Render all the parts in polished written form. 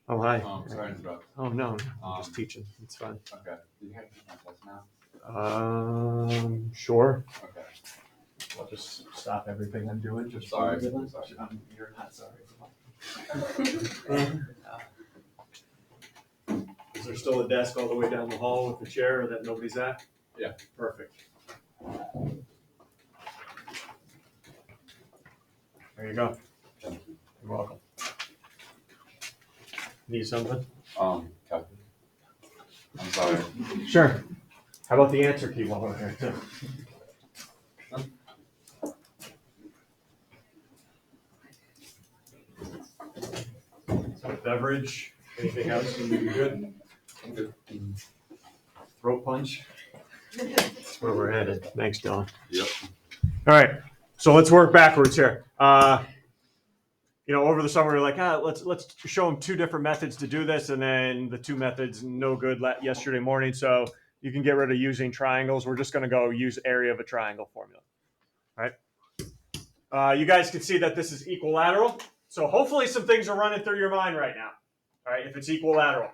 Oh, hi. Sorry to interrupt. Oh, no, I'm just teaching. It's fine. Okay. Do you have my test now? Sure. Okay. I'll just stop everything I'm doing. Just Sorry. You're not sorry. Is there still a desk all the way down the hall with the chair that nobody's at? Yeah. Perfect. There you go. Thank you. You're welcome. Need something? Captain. I'm sorry. Sure. How about the answer key while we're here too? So beverage. Anything else? You good? I'm good. Throat punch. That's where we're headed. Thanks, Dylan. Yep. All right. So let's work backwards here. Over the summer, we're like, let's show them two different methods to do this, and then the two methods no good yesterday morning. So you can get rid of using triangles. We're just going to go use area of a triangle formula. All right. You guys can see that this is equilateral. So hopefully some things are running through your mind right now. All right, if it's equilateral.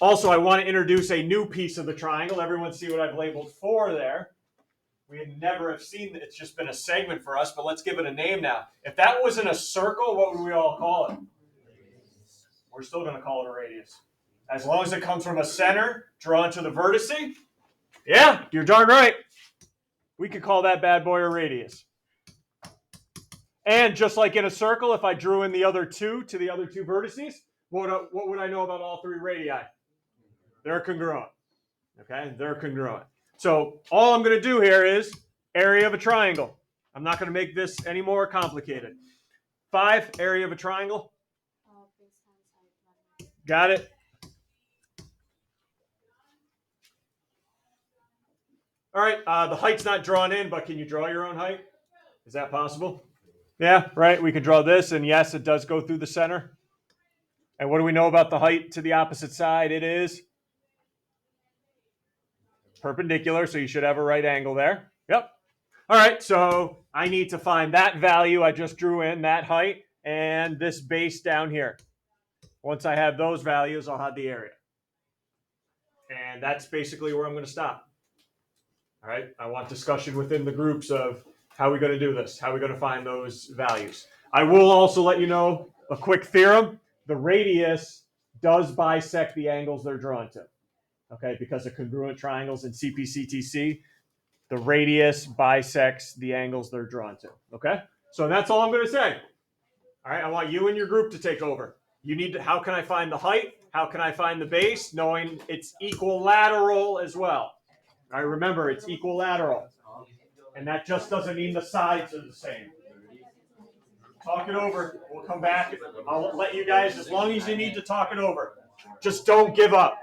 Also, I want to introduce a new piece of the triangle. Everyone see what I've labeled 4 there. We never have seen it. It's just been a segment for us, but let's give it a name now. If that wasn't a circle, what would we all call it? We're still going to call it a radius. As long as it comes from a center drawn to the vertice. Yeah, you're darn right. We could call that bad boy a radius. And just like in a circle, if I drew in the other two to the other two vertices, what would I know about all 3 radii? They're congruent. Okay, they're congruent. So all I'm going to do here is area of a triangle. I'm not going to make this any more complicated. 5, area of a triangle. Got it. All right, the height's not drawn in, but can you draw your own height? Is that possible? Yeah, right. We could draw this, and yes, it does go through the center. And what do we know about the height to the opposite side? It is perpendicular, so you should have a right angle there. Yep. All right, so I need to find that value I just drew in, that height, and this base down here. Once I have those values, I'll have the area. And that's basically where I'm going to stop. All right, I want discussion within the groups of how we're going to do this, how we're going to find those values. I will also let you know a quick theorem. The radius does bisect the angles they're drawn to. Okay, because of congruent triangles in CPCTC, the radius bisects the angles they're drawn to. Okay, so that's all I'm going to say. All right, I want you and your group to take over. You need to, how can I find the height? How can I find the base? Knowing it's equilateral as well. All right, remember, it's equilateral. And that just doesn't mean the sides are the same. Talk it over. We'll come back. I'll let you guys, as long as you need to talk it over. Just don't give up.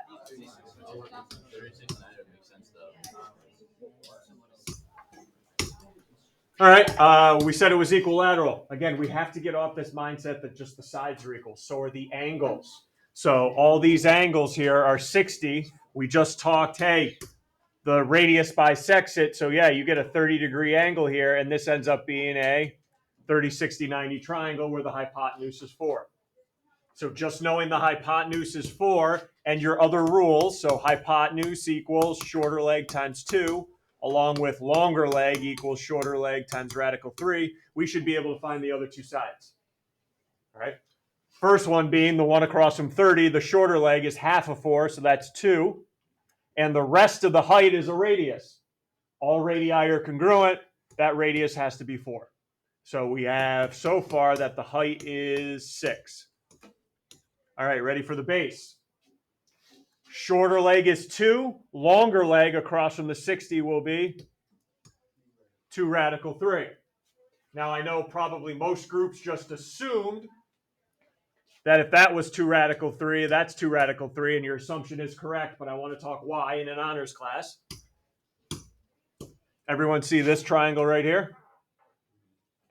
All right, we said it was equilateral. Again, we have to get off this mindset that just the sides are equal. So are the angles. So all these angles here are 60. We just talked, hey, the radius bisects it. So yeah, you get a 30-degree angle here, and this ends up being a 30, 60, 90 triangle where the hypotenuse is 4. So just knowing the hypotenuse is 4 and your other rules, so hypotenuse equals shorter leg times 2, along with longer leg equals shorter leg times radical 3, we should be able to find the other two sides. All right. First one being the one across from 30, the shorter leg is half of 4, so that's 2. And the rest of the height is a radius. All radii are congruent. That radius has to be 4. So we have so far that the height is 6. All right, ready for the base. Shorter leg is 2. Longer leg across from the 60 will be 2 radical 3. Now I know probably most groups just assumed that if that was 2 radical 3, that's 2 radical 3, and your assumption is correct, but I want to talk why in an honors class. Everyone see this triangle right here?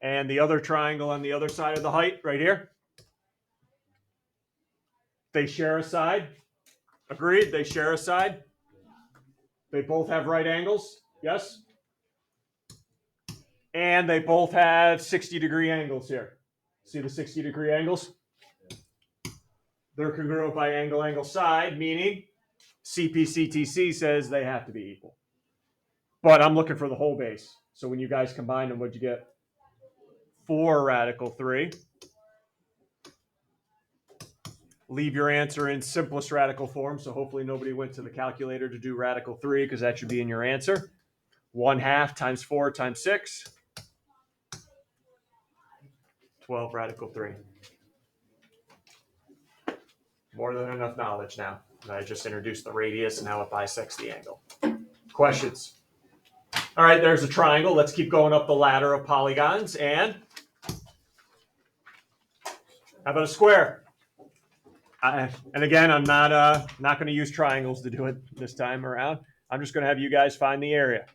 And the other triangle on the other side of the height right here? They share a side. Agreed? They share a side. They both have right angles. Yes? And they both have 60-degree angles here. See the 60-degree angles? They're congruent by angle, angle, side, meaning CPCTC says they have to be equal. But I'm looking for the whole base. So when you guys combine them, what'd you get? 4 radical 3. Leave your answer in simplest radical form. So hopefully nobody went to the calculator to do radical 3 because that should be in your answer. 1/2 times 4 times 6. 12 radical 3. More than enough knowledge now. I just introduced the radius and how it bisects the angle. Questions? All right, there's a triangle. Let's keep going up the ladder of polygons. And how about a square? And again, I'm not going to use triangles to do it this time around. I'm just going to have you guys find the area.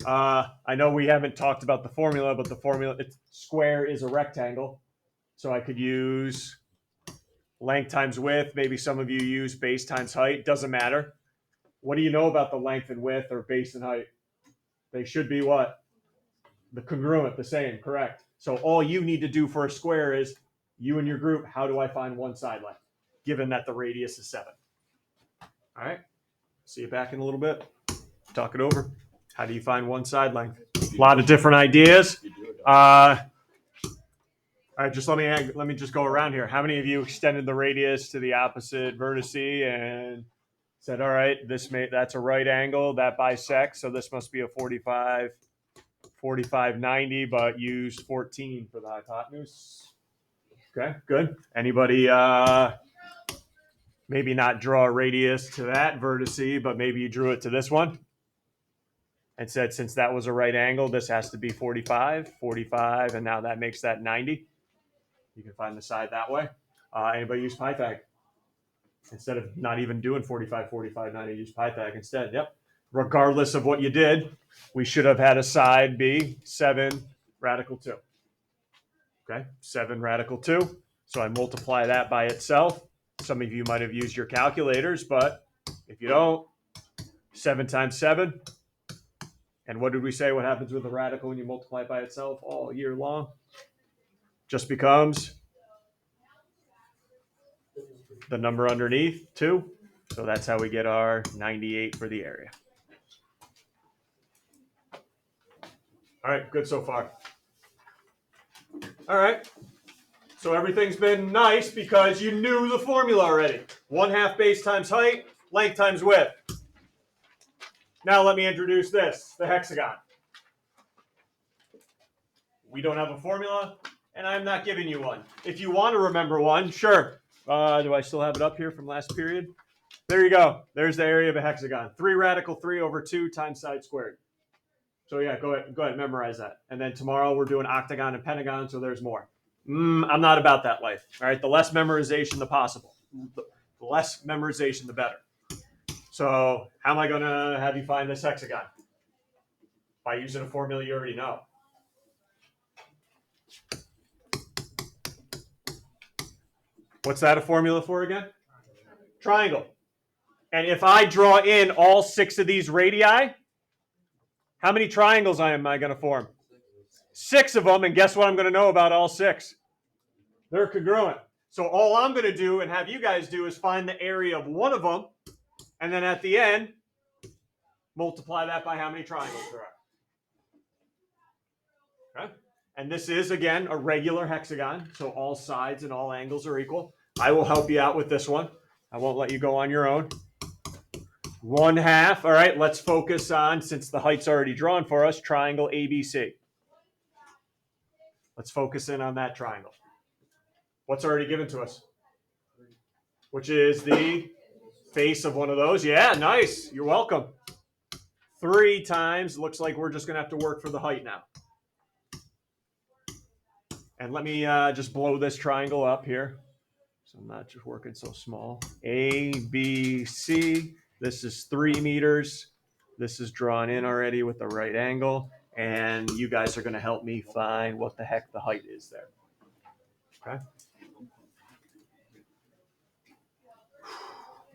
I know we haven't talked about the formula, but the formula, square is a rectangle. So I could use length times width. Maybe some of you use base times height. Doesn't matter. What do you know about the length and width or base and height? They should be what? The congruent, the same, correct. So all you need to do for a square is you and your group, how do I find one side length, given that the radius is 7? All right. See you back in a little bit. Talk it over. How do you find one side length? A lot of different ideas. All right, just let me just go around here. How many of you extended the radius to the opposite vertex and said, all right, that's a right angle that bisects, so this must be a 45, 90, but use 14 for the hypotenuse. Okay, good. Anybody maybe not draw a radius to that vertex, but maybe you drew it to this one and said, since that was a right angle, this has to be 45, and now that makes that 90. You can find the side that way. Anybody use Pythag? Instead of not even doing 45, 90, use Pythag instead. Yep. Regardless of what you did, we should have had a side be 7 radical 2. Okay, 7 radical 2. So I multiply that by itself. Some of you might have used your calculators, but if you don't, 7 times 7. And what did we say? What happens with a radical when you multiply it by itself all year long? Just becomes the number underneath, 2. So that's how we get our 98 for the area. All right, good so far. All right. So everything's been nice because you knew the formula already. 1/2 base times height, length times width. Now let me introduce this, the hexagon. We don't have a formula, and I'm not giving you one. If you want to remember one, sure. Do I still have it up here from last period? There you go. There's the area of a hexagon. 3 radical 3 over 2 times side squared. So yeah, go ahead, memorize that. And then tomorrow we're doing octagon and pentagon, so there's more. I'm not about that life. All right, the less memorization, the possible. The less memorization, the better. So how am I going to have you find this hexagon? By using a formula you already know. What's that a formula for again? Triangle. And if I draw in all 6 of these radii, how many triangles am I going to form? 6 of them, and guess what I'm going to know about all 6? They're congruent. So all I'm going to do and have you guys do is find the area of one of them, and then at the end, multiply that by how many triangles there are. Okay? And this is, again, a regular hexagon, so all sides and all angles are equal. I will help you out with this one. I won't let you go on your own. 1/2. All right, let's focus on, since the height's already drawn for us, triangle ABC. Let's focus in on that triangle. What's already given to us? Which is the base of one of those. Yeah, nice. You're welcome. 3 times. Looks like we're just going to have to work for the height now. And let me just blow this triangle up here. So I'm not just working so small. A, B, C. This is 3 meters. This is drawn in already with the right angle. And you guys are going to help me find what the heck the height is there. Okay.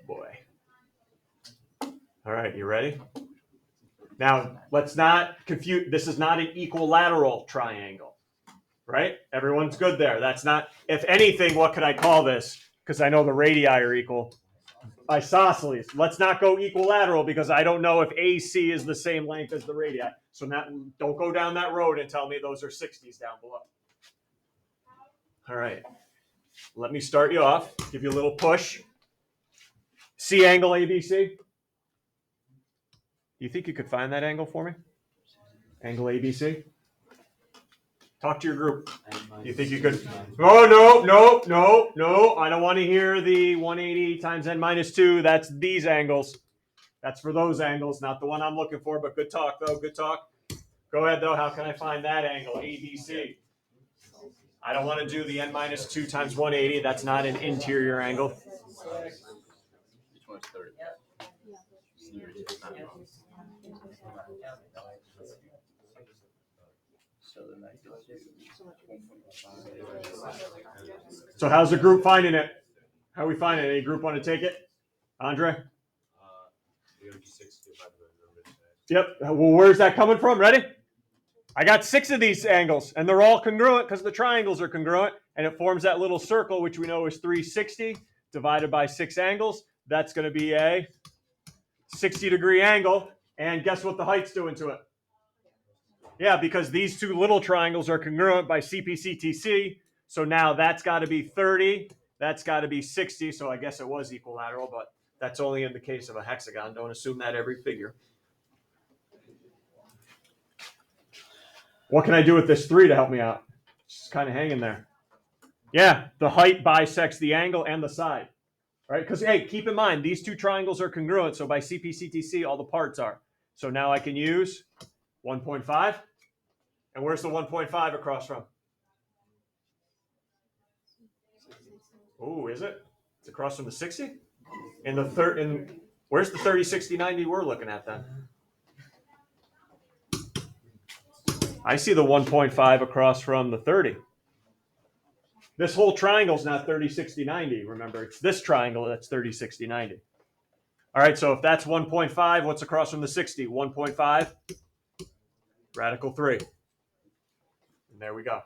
Boy. All right, you ready? Now, let's not confuse. This is not an equilateral triangle, right? Everyone's good there. That's not, if anything, what could I call this? Because I know the radii are equal. Isosceles. Let's not go equilateral because I don't know if AC is the same length as the radii. So now, don't go down that road and tell me those are 60s down below. All right. Let me start you off, give you a little push. C angle ABC. You think you could find that angle for me? Angle ABC? Talk to your group. You think you could? Oh, no. I don't want to hear the 180 times n minus 2. That's these angles. That's for those angles, not the one I'm looking for, but good talk, though. Good talk. Go ahead, though. How can I find that angle? ABC. I don't want to do the n minus 2 times 180. That's not an interior angle. Which one's 30? So how's the group finding it? How are we finding it? Any group want to take it? Andre? Yep. Well, where's that coming from? Ready? I got 6 of these angles, and they're all congruent because the triangles are congruent, and it forms that little circle, which we know is 360 divided by 6 angles. That's going to be a 60-degree angle, and guess what the height's doing to it? Yeah, because these 2 little triangles are congruent by CPCTC, so now that's got to be 30, that's got to be 60, so I guess it was equilateral, but that's only in the case of a hexagon. Don't assume that every figure. What can I do with this 3 to help me out? It's just kind of hanging there. Yeah, the height bisects the angle and the side, right? Because, hey, keep in mind, these 2 triangles are congruent, so by CPCTC, all the parts are. So now I can use 1.5. And where's the 1.5 across from? Oh, is it? It's across from the 60? In the where's the 30, 60, 90 we're looking at then? I see the 1.5 across from the 30. This whole triangle is not 30, 60, 90. Remember, it's this triangle that's 30, 60, 90. All right, so if that's 1.5, what's across from the 60? 1.5, radical 3. And there we go.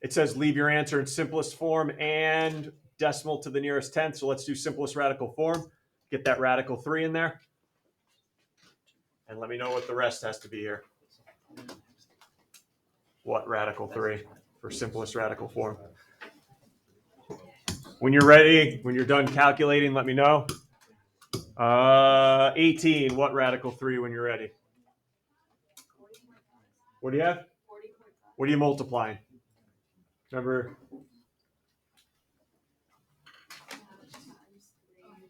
It says leave your answer in simplest form and decimal to the nearest tenth. So let's do simplest radical form. Get that radical 3 in there. And let me know what the rest has to be here. What radical 3 for simplest radical form? When you're ready, when you're done calculating, let me know. 18, what radical 3 when you're ready? What do you have? What are you multiplying? Remember,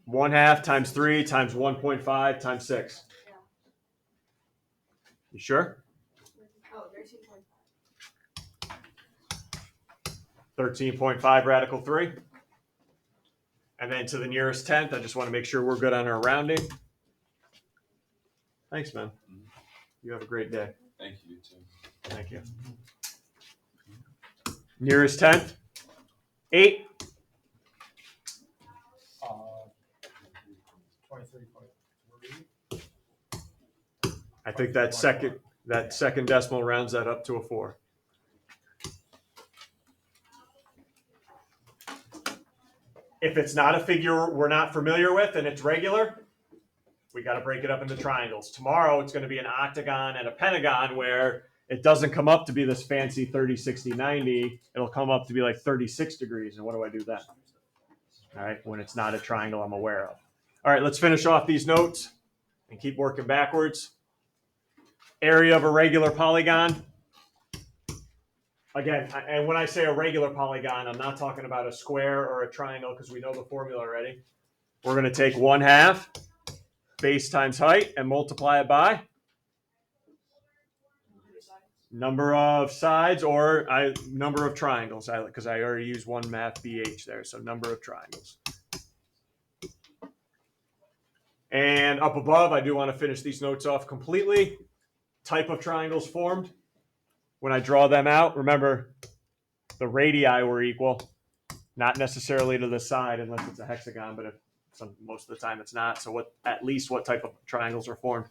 1/2 times 3 times 1.5 times 6. You sure? 13.5 radical 3. And then to the nearest tenth, I just want to make sure we're good on our rounding. Thanks, man. You have a great day. Thank you, too. Thank you. Nearest tenth, 8. 23.3. I think that second decimal rounds that up to a 4. If it's not a figure we're not familiar with and it's regular, we got to break it up into triangles. Tomorrow it's going to be an octagon and a pentagon where it doesn't come up to be this fancy 30, 60, 90. It'll come up to be like 36 degrees. And what do I do then? All right, when it's not a triangle I'm aware of. All right, let's finish off these notes and keep working backwards. Area of a regular polygon. Again, and when I say a regular polygon, I'm not talking about a square or a triangle because we know the formula already. We're going to take 1/2 base times height and multiply it by number of sides or number of triangles, because I already used 1 math BH there, so number of triangles. And up above, I do want to finish these notes off completely. Type of triangles formed. When I draw them out, remember the radii were equal, not necessarily to the side unless it's a hexagon, but if Most of the time it's not. So at least what type of triangles are formed?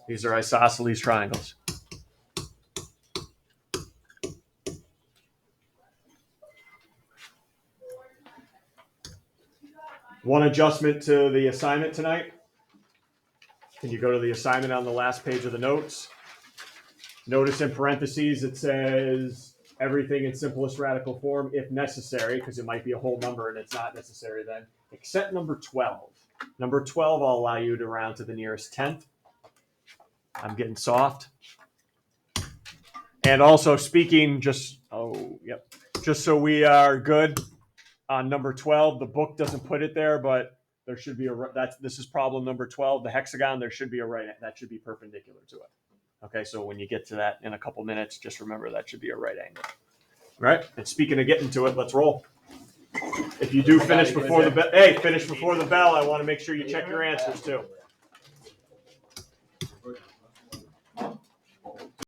These are isosceles triangles. One adjustment to the assignment tonight. Can you go to the assignment on the last page of the notes? Notice in parentheses it says everything in simplest radical form if necessary, because it might be a whole number and it's not necessary then, except number 12. Number 12 I'll allow you to round to the nearest tenth. I'm getting soft. And also speaking, just so we are good on number 12, the book doesn't put it there, but there should be this is problem number 12, the hexagon, there should be a right, that should be perpendicular to it. Okay, so when you get to that in a couple minutes, just remember that should be a right angle. Right? And speaking of getting to it, let's roll. If you do finish before the bell, I want to make sure you check your answers too.